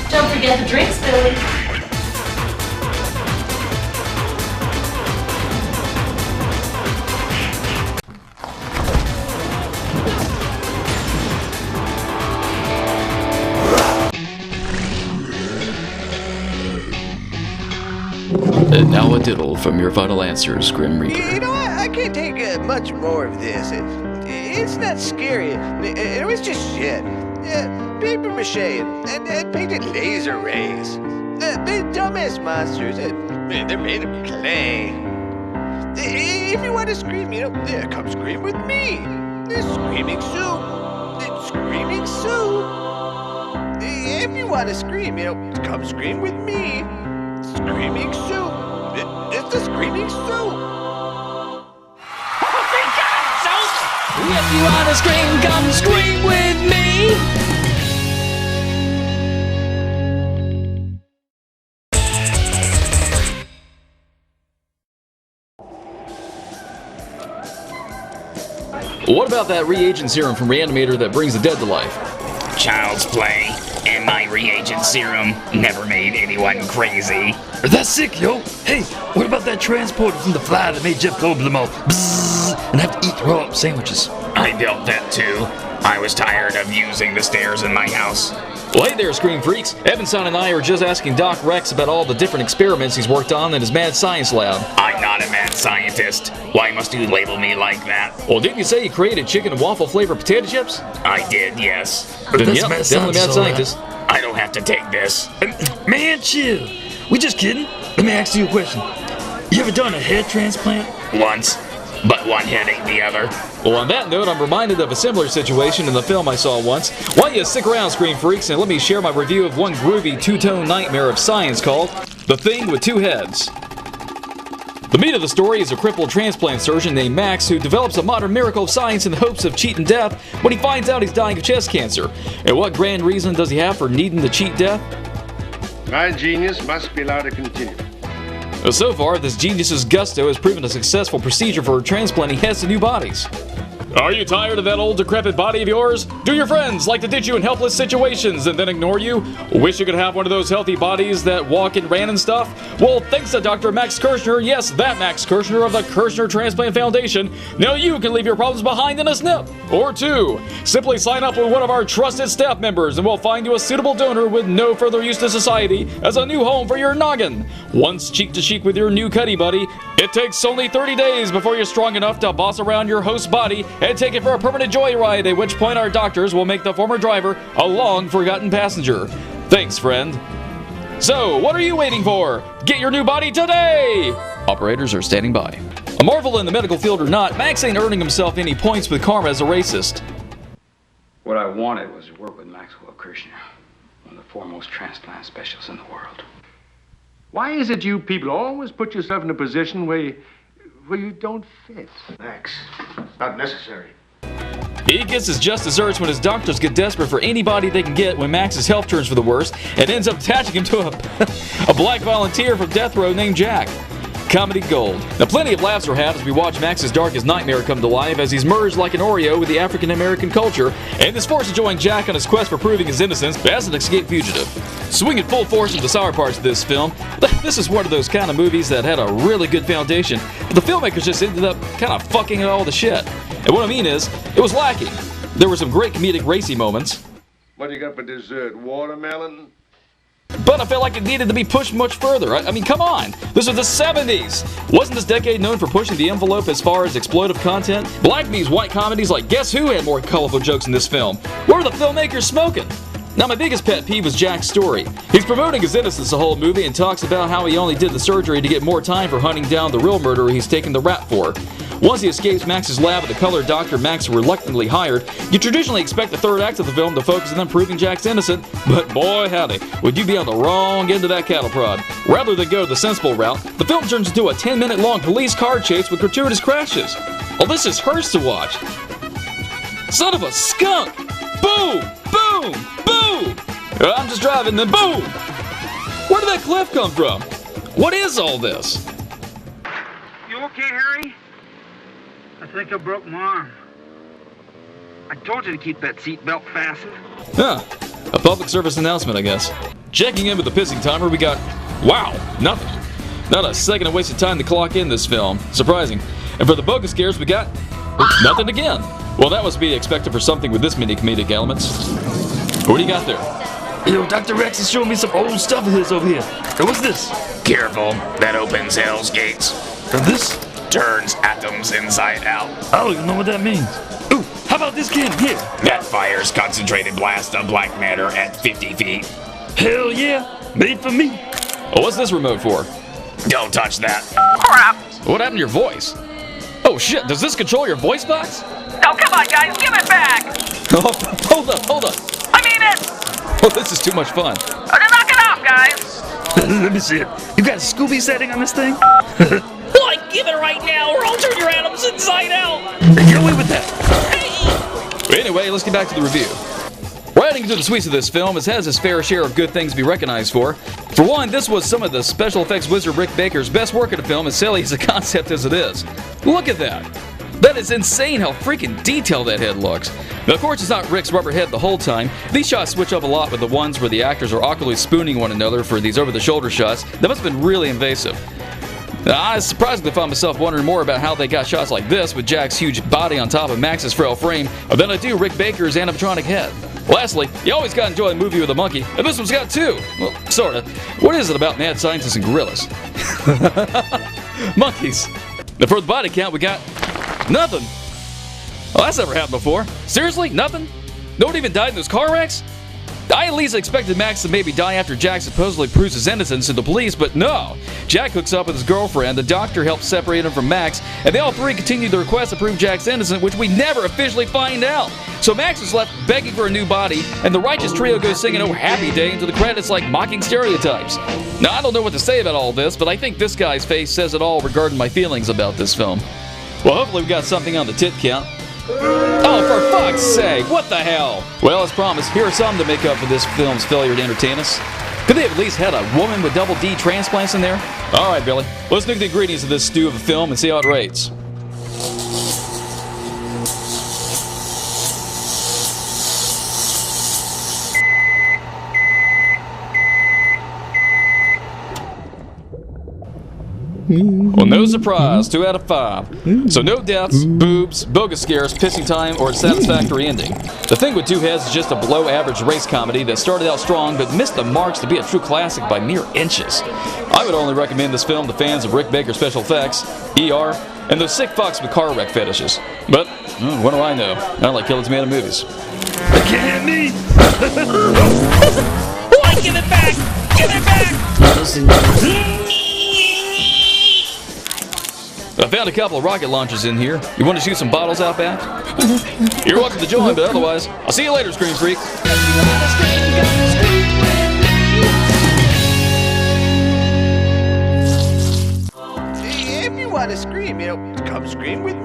Don't forget the drinks, Billy. And now a diddle from your final answers, Grim Reaper. You know, I can't take much more of this. It's not scary. It was just shit. Paper mache and painted laser rays. The dumbass monsters. They're made of clay. If you want to scream, come scream with me. Screaming Sue. Screaming Sue. If you want to scream, come scream with me. Screaming Sue. It's the Screaming Sue. Oh, thank God, Soup! If you wanna scream, come scream with me! What about that reagent serum from Reanimator that brings the dead to life? Child's play, and my reagent serum never made anyone crazy. That's sick, yo. Hey, what about that transporter from The Fly that made Jeff Goldblum all bzzz and have to eat throw-up sandwiches? I built that too. I was tired of using the stairs in my house. Well, hey there, Scream Freaks. Evanson and I are just asking Doc Rex about all the different experiments he's worked on in his mad science lab. I'm not a mad scientist. Why must you label me like that? Well, didn't you say you created chicken and waffle flavored potato chips? I did, yes. Then, That's yep, mad definitely mad scientist. scientist. I don't have to take this. Man, chill. We just kidding. Let me ask you a question. You ever done a head transplant? Once, but one head ain't the other. Well, on that note, I'm reminded of a similar situation in the film I saw once. Why don't you stick around, Scream Freaks, and let me share my review of one groovy two-tone nightmare of science called The Thing with Two Heads. The meat of the story is a crippled transplant surgeon named Max who develops a modern miracle of science in the hopes of cheating death when he finds out he's dying of chest cancer. And what grand reason does he have for needing to cheat death? My genius must be allowed to continue. So far, this genius's gusto has proven a successful procedure for transplanting heads to new bodies. Are you tired of that old decrepit body of yours? Do your friends like to ditch you in helpless situations and then ignore you? Wish you could have one of those healthy bodies that walk and ran and stuff? Well, thanks to Dr. Max Kirshner, yes, that Max Kirshner of the Kirshner Transplant Foundation, now you can leave your problems behind in a snip. Or two. Simply sign up with one of our trusted staff members and we'll find you a suitable donor with no further use to society as a new home for your noggin. Once cheek to cheek with your new cuddy buddy, it takes only 30 days before you're strong enough to boss around your host's body and take it for a permanent joyride, at which point our doctors will make the former driver a long-forgotten passenger. Thanks, friend. So, what are you waiting for? Get your new body today! Operators are standing by. A marvel in the medical field or not, Max ain't earning himself any points with karma as a racist. What I wanted was to work with Maxwell Kirshner, one of the foremost transplant specialists in the world. Why is it you people always put yourself in a position where you don't fit? Max, not necessary. He gets his just desserts when his doctors get desperate for anybody they can get when Max's health turns for the worst and ends up attaching him to a black volunteer from death row named Jack. Comedy gold. Now, plenty of laughs are had as we watch Max's darkest nightmare come to life as he's merged like an Oreo with the African-American culture and is forced to join Jack on his quest for proving his innocence as an escaped fugitive. Swinging full force into the sour parts of this film, this is one of those kind of movies that had a really good foundation, but the filmmakers just ended up kind of fucking it all to shit. And what I mean is, it was lacking. There were some great comedic racy moments. What do you got for dessert? Watermelon? But I felt like it needed to be pushed much further. I mean, come on. This was the 70s. Wasn't this decade known for pushing the envelope as far as exploitive content? Black meets white comedies like Guess Who had more colorful jokes in this film? What were the filmmakers smoking? Now, my biggest pet peeve was Jack's story. He's promoting his innocence the whole movie and talks about how he only did the surgery to get more time for hunting down the real murderer he's taking the rap for. Once he escapes Max's lab with the colored doctor Max reluctantly hired, you traditionally expect the third act of the film to focus on them proving Jack's innocent, but boy howdy, would you be on the wrong end of that cattle prod. Rather than go the sensible route, the film turns into a 10-minute long police car chase with gratuitous crashes. Oh, this is hers to watch. Son of a skunk! Boom! Boom! Boom! I'm just driving, then boom! Where did that cliff come from? What is all this? You okay, Harry? I think I broke my arm. I told you to keep that seatbelt fastened. Huh. A public service announcement, I guess. Checking in with the pissing timer, we got... wow, nothing. Not a second of wasted time to clock in this film. Surprising. And for the bogus scares, we got... nothing again. Well, that must be expected for something with this many comedic elements. What do you got there? Yo, Dr. Rex is showing me some old stuff of his over here. Hey, what's this? Careful, that opens Hell's Gates. And this? Turns atoms inside out. I don't even know what that means. Ooh, how about this can here? That fires concentrated blast of black matter at 50 feet. Hell yeah, made for me. Oh, what's this remote for? Don't touch that. Crap! What happened to your voice? Oh shit, does this control your voice box? Oh, come on, guys, give it back! Oh, hold up. I mean it! Oh, this is too much fun. Knock it off, guys! Let me see it. You got a Scooby setting on this thing? Like, give it right now, or I'll turn your atoms inside out. Get away with that. Hey! Anyway, let's get back to the review. Riding into the sweets of this film, it has its fair share of good things to be recognized for. For one, this was some of the special effects wizard Rick Baker's best work in the film, as silly as the concept as it is. Look at that. That is insane how freaking detailed that head looks. Now, of course, it's not Rick's rubber head the whole time. These shots switch up a lot with the ones where the actors are awkwardly spooning one another for these over-the-shoulder shots. That must have been really invasive. I surprisingly found myself wondering more about how they got shots like this with Jack's huge body on top of Max's frail frame than I do Rick Baker's animatronic head. Lastly, you always gotta enjoy a movie with a monkey, and this one's got two. Well, sorta. What is it about mad scientists and gorillas? Monkeys. Now for the body count, we got nothing. Well, that's never happened before. Seriously? Nothing? No one even died in those car wrecks? I at least expected Max to maybe die after Jack supposedly proves his innocence to the police, but no. Jack hooks up with his girlfriend, the doctor helps separate him from Max, and they all three continue the request to prove Jack's innocent, which we never officially find out. So Max is left begging for a new body, and the righteous trio goes singing "Oh Happy Day" into the credits like mocking stereotypes. Now, I don't know what to say about all this, but I think this guy's face says it all regarding my feelings about this film. Well, hopefully we got something on the tit count. Oh, for fuck's sake, what the hell? Well, as promised, here are some to make up for this film's failure to entertain us. Could they have at least had a woman with double D transplants in there? Alright, Billy, let's look at the ingredients of this stew of a film and see how it rates. Well, no surprise, 2 out of 5. So no deaths, boobs, bogus scares, pissing time, or a satisfactory ending. The Thing with Two Heads is just a below-average race comedy that started out strong but missed the marks to be a true classic by mere inches. I would only recommend this film to fans of Rick Baker's special effects, ER, and those sick fucks with car wreck fetishes. But, what do I know? I like killing tomato movies. They can't hit me! Why, give it back! Give it back! I found a couple of rocket launchers in here. You want to shoot some bottles out back? You're welcome to join, but otherwise, I'll see you later, Scream Freak. If you want to scream, come scream with